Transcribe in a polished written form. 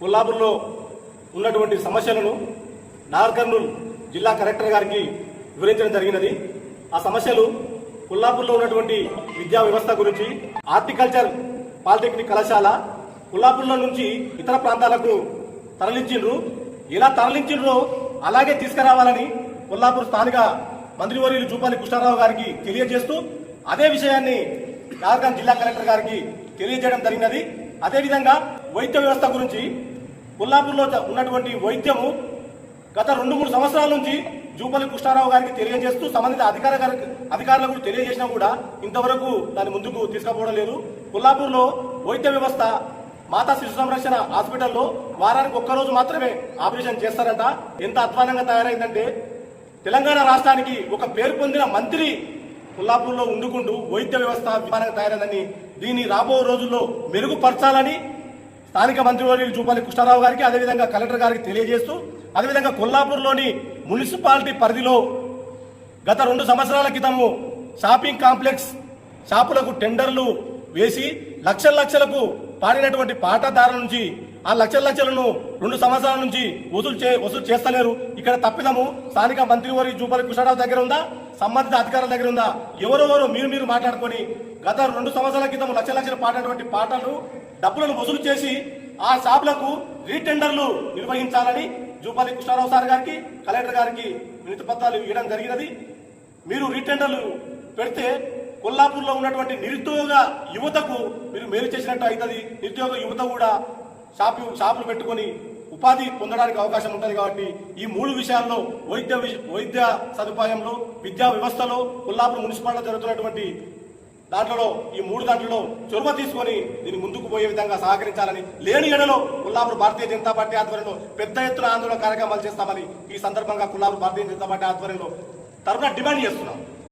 కొల్లాపూర్లో ఉన్నటువంటి సమస్యలను నాగర్ కర్నూల్ జిల్లా కలెక్టర్ గారికి వివరించడం జరిగినది. ఆ సమస్యలు కొల్లాపూర్లో ఉన్నటువంటి విద్యా వ్యవస్థ గురించి, హార్టికల్చర్ పాలిటెక్నిక్ కళాశాల కొల్లాపూర్లో నుంచి ఇతర ప్రాంతాలకు తరలించిండ్రు. ఎలా తరలించిండ్రో అలాగే తీసుకురావాలని కొల్లాపూర్ స్థానిక మంత్రివర్యులు జూపల్లి కృష్ణారావు గారికి తెలియజేస్తూ అదే విషయాన్ని నాగర్ జిల్లా కలెక్టర్ గారికి తెలియజేయడం జరిగినది. అదేవిధంగా వైద్య వ్యవస్థ గురించి కొల్లాపూర్లో ఉన్నటువంటి వైద్యము గత 2-3 సంవత్సరాల నుంచి జూపల్లి కృష్ణారావు గారికి తెలియజేస్తూ సంబంధిత అధికారులకు తెలియజేసినా కూడా ఇంతవరకు దాని ముందుకు తీసుకుపోవడం లేదు. కొల్లాపూర్లో వైద్య వ్యవస్థ మాతా శిశు సంరక్షణ హాస్పిటల్లో వారానికి ఒక్కరోజు మాత్రమే ఆపరేషన్ చేస్తారట. ఎంత అధ్వానంగా తయారైందంటే తెలంగాణ రాష్ట్రానికి ఒక పేరు పొందిన మంత్రి కొల్లాపూర్లో ఉండుకుంటూ వైద్య వ్యవస్థ అధ్వానంగా తయారైందని, దీన్ని రాబో రోజుల్లో మెరుగుపరచాలని స్థానిక మంత్రివర్యులు జూపల్లి కృష్ణారావు గారికి అదేవిధంగా కలెక్టర్ గారికి తెలియజేస్తూ, అదేవిధంగా కొల్లాపూర్లోని మున్సిపాలిటీ పరిధిలో గత 2 సంవత్సరాల క్రితము షాపింగ్ కాంప్లెక్స్ షాపులకు టెండర్లు వేసి లక్షలకు పాడినటువంటి పాటదారుల నుంచి ఆ లక్షలను 2 సంవత్సరాల నుంచి వసూలు చేస్తలేరు. ఇక్కడ తప్పిదము స్థానిక మంత్రివర్యులు జూపల్లి కృష్ణారావు దగ్గర ఉందా, సంబంధిత అధికారుల దగ్గర ఉందా? ఎవరెవరు మీరు మాట్లాడుకొని గత 2 సంవత్సరాల క్రితం లక్షలు పాడినటువంటి పాటలు డబ్బులను వసూలు చేసి ఆ షాపులకు రీటెండర్లు నిర్వహించాలని జూపల్లి కృష్ణారావు సార్ గారికి కలెక్టర్ గారికి వినతి పత్రాలు ఇవ్వడం జరిగినది. మీరు రీటెండర్లు పెడితే కొల్లాపూర్లో ఉన్నటువంటి నిరుద్యోగ యువతకు మీరు మేలు చేసినట్టు అవుతుంది. నిరుద్యోగ యువత కూడా షాపులు పెట్టుకొని ఉపాధి పొందడానికి అవకాశం ఉంటుంది. కాబట్టి ఈ 3 విషయాల్లో వైద్య సదుపాయంలో, విద్యా వ్యవస్థలో, కొల్లాపూర్ మున్సిపాలిటీలో జరుగుతున్నటువంటి దాంట్లో ఈ 3 దాంట్లో చొరవ తీసుకొని దీన్ని ముందుకు పోయే విధంగా సహకరించాలని, లేని ఎడలో కొల్లాపూర్ భారతీయ జనతా పార్టీ ఆధ్వర్యంలో పెద్ద ఎత్తున ఆందోళన కార్యక్రమాలు చేస్తామని ఈ సందర్భంగా కొల్లాపూర్ భారతీయ జనతా పార్టీ ఆధ్వర్యంలో తరఫున డిమాండ్ చేస్తున్నాం.